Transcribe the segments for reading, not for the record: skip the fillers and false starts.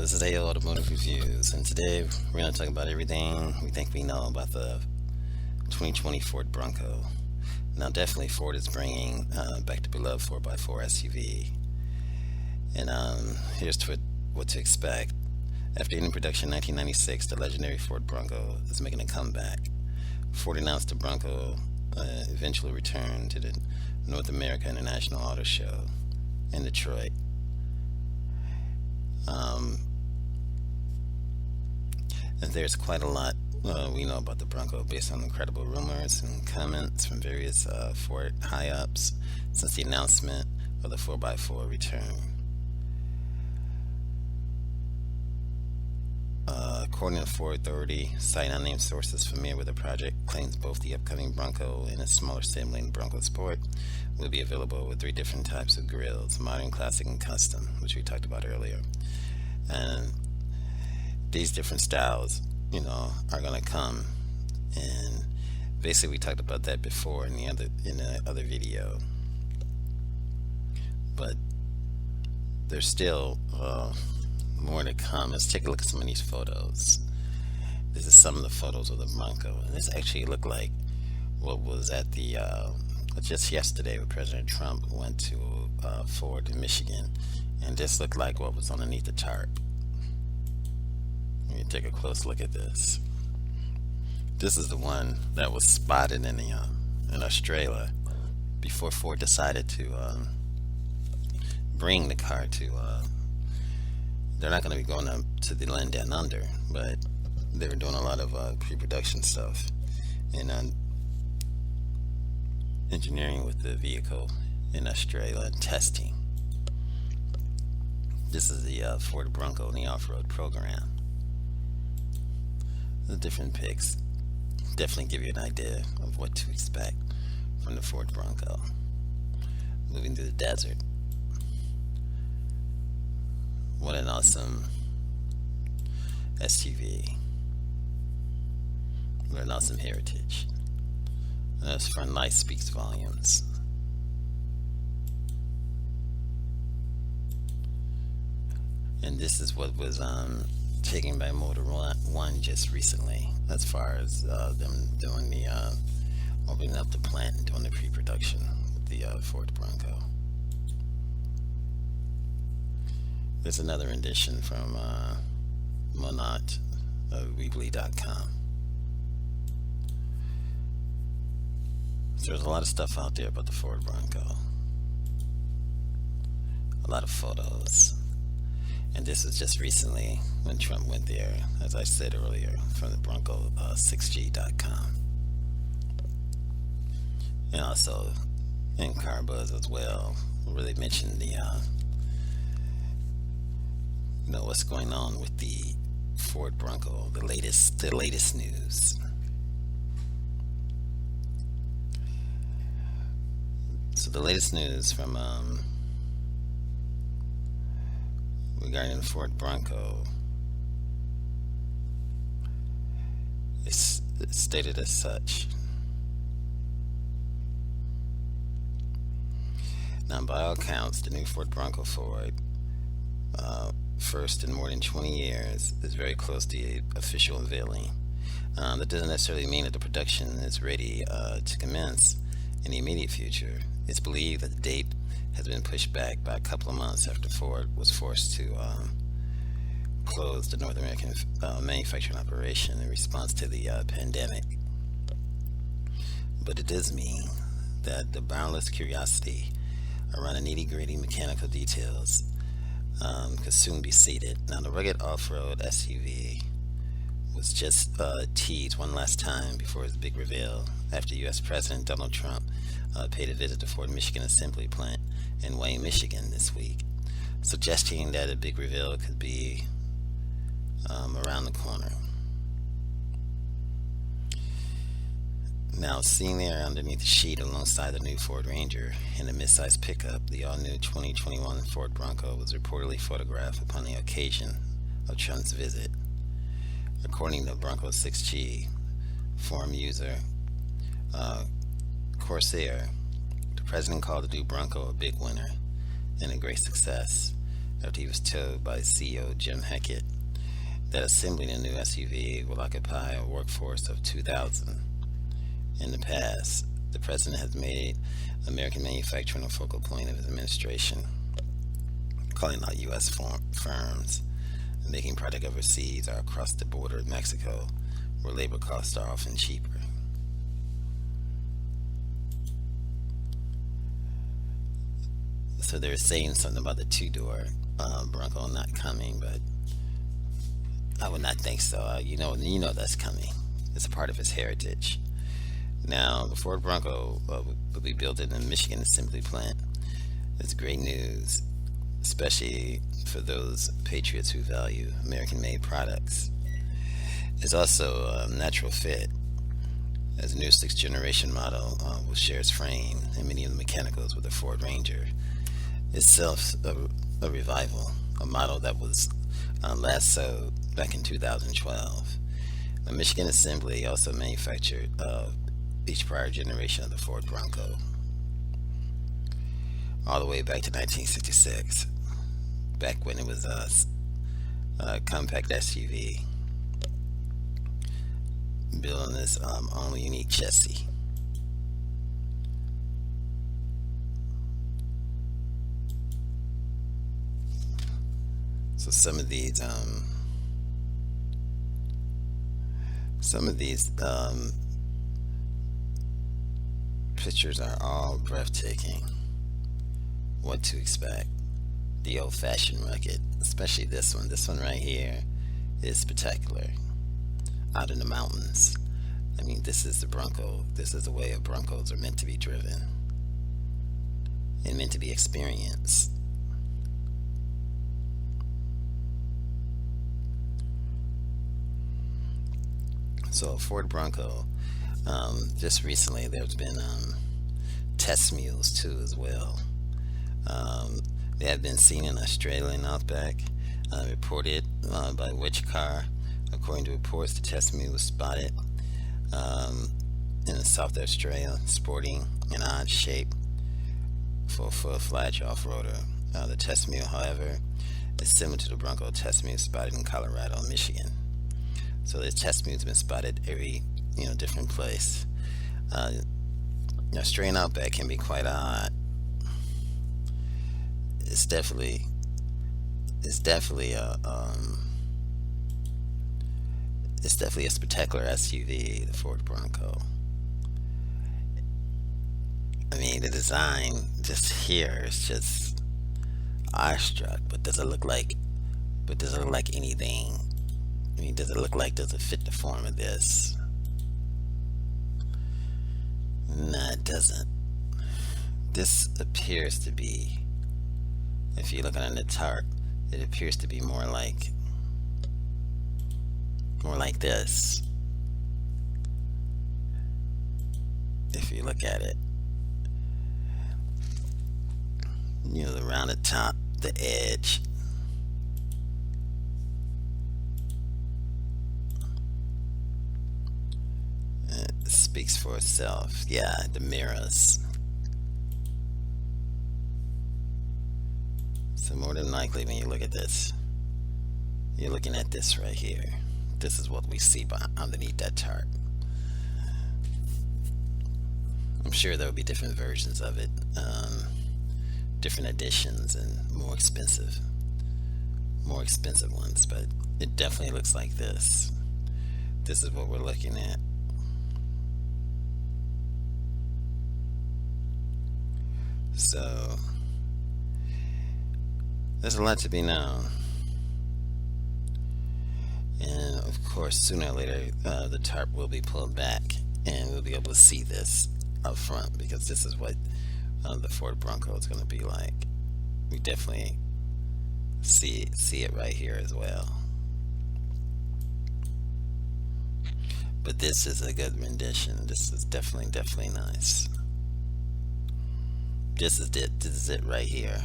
This is AO Automotive Reviews, and today we're going to talk about everything we think we know about the 2020 Ford Bronco. Now, definitely Ford is bringing back the beloved 4x4 SUV, and here's what to expect. After ending production in 1996, the legendary Ford Bronco is making a comeback. Ford announced the Bronco eventually returned to the North America International Auto Show in Detroit. And there's quite a lot we know about the Bronco based on incredible rumors and comments from various Ford high-ups since the announcement of the 4x4 return. According to Ford Authority, citing unnamed sources familiar with the project, claims both the upcoming Bronco and its smaller sibling Bronco Sport will be available with three different types of grills: modern, classic, and custom, which we talked about earlier. And these different styles, are going to come. And basically, we talked about that before in the other video. But there's still more to come. Let's take a look at some of these photos. This is some of the photos of the Bronco, and this actually looked like what was at the just yesterday when President Trump went to Ford in Michigan, and this looked like what was underneath the tarp. Let me take a close look at this. This is the one that was spotted in Australia before Ford decided to bring the car to. They're not going to be going up to the land down under, but they were doing a lot of pre-production stuff and engineering with the vehicle in Australia and testing. This is the Ford Bronco in the off-road program. The different pics definitely give you an idea of what to expect from the Ford Bronco. Moving through the desert. What an awesome SUV. What an awesome heritage. This front light speaks volumes. And this is what was taken by Motor One just recently, as far as them doing the opening up the plant and doing the pre-production with the Ford Bronco. There's another rendition from Monat of Weebly.com. So there's a lot of stuff out there about the Ford Bronco. A lot of photos. And this is just recently when Trump went there, as I said earlier, from the Bronco 6G.com. And also in CarBuzz as well, where they mentioned the what's going on with the Ford Bronco, the latest news. So the latest news from regarding the Ford Bronco is stated as such. Now, by all accounts, the new Ford Bronco Ford, first in more than 20 years, is very close to the official unveiling. That doesn't necessarily mean that the production is ready to commence in the immediate future. It's believed that the date has been pushed back by a couple of months after Ford was forced to close the North American manufacturing operation in response to the pandemic. But it does mean that the boundless curiosity around the nitty-gritty mechanical details could soon be seated. Now, the rugged off-road SUV was just teased one last time before his big reveal after U.S. President Donald Trump paid a visit to Ford Michigan assembly plant in Wayne, Michigan this week, suggesting that a big reveal could be around the corner. Now, seen there underneath the sheet alongside the new Ford Ranger and the midsize pickup, the all-new 2021 Ford Bronco was reportedly photographed upon the occasion of Trump's visit. According to Bronco 6G forum user Corsair, the president called the new Bronco a big winner and a great success, after he was told by CEO Jim Hackett that assembling a new SUV will occupy a workforce of 2,000. In the past, the president has made American manufacturing a focal point of his administration, calling out U.S. firms and making product overseas or across the border in Mexico, where labor costs are often cheaper. So they're saying something about the two-door Bronco not coming, but I would not think so. You know that's coming. It's a part of his heritage. Now, the Ford Bronco will be built in the Michigan assembly plant. It's great news, especially for those patriots who value American-made products. It's also a natural fit, as the new sixth generation model will share its frame and many of the mechanicals with the Ford Ranger. Itself a revival, a model that was last sold back in 2012. The Michigan Assembly also manufactured each prior generation of the Ford Bronco, all the way back to 1966, back when it was a compact SUV built on this own unique chassis. So some of these pictures are all breathtaking. What to expect? The old-fashioned rugged, especially this one. This one right here is spectacular. Out in the mountains. I mean, this is the Bronco. This is the way of Broncos are meant to be driven and meant to be experienced. So Ford Bronco, just recently there's been test mules too as well. They have been seen in Australian outback, reported by Which Car. According to reports, the test mule was spotted in South Australia, sporting an odd shape for a full-fledged off-roader. The test mule, however, is similar to the Bronco test mule spotted in Colorado and Michigan. So the test mule's been spotted every different place. Australian outback can be quite odd. It's definitely a spectacular SUV, the Ford Bronco. I mean, the design just here is just awestruck. But does it look like anything? I mean, does it fit the form of this? No, it doesn't. This appears to be, if you look on the chart, it appears to be more like this. If you look at it, the rounded top, the edge. It speaks for itself. Yeah, the mirrors. So more than likely, when you look at this, you're looking at this right here. This is what we see underneath that chart. I'm sure there will be different versions of it, different editions, and more expensive ones. But it definitely looks like this. This is what we're looking at. So there's a lot to be known. And of course, sooner or later, the tarp will be pulled back, and we'll be able to see this up front, because this is what the Ford Bronco is going to be like. We definitely see it right here as well. But this is a good rendition. This is definitely nice. This is it right here.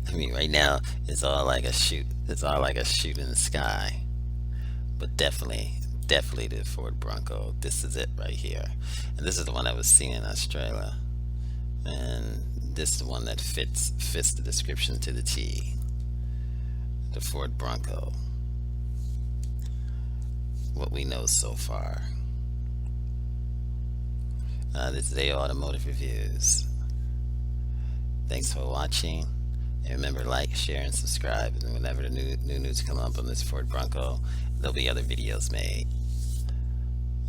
I mean, right now it's all like a shoot. It's all like a shoot in the sky. But definitely the Ford Bronco. This is it right here. And this is the one I was seeing in Australia. And this is the one that fits the description to the T. The Ford Bronco. What we know so far. This is Day Automotive Reviews. Thanks for watching. And remember, like, share, and subscribe. And whenever the new news come up on this Ford Bronco, there'll be other videos made.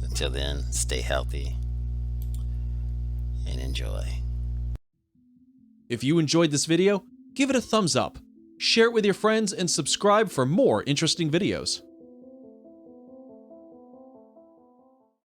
Until then, stay healthy and enjoy. If you enjoyed this video, give it a thumbs up, share it with your friends, and subscribe for more interesting videos.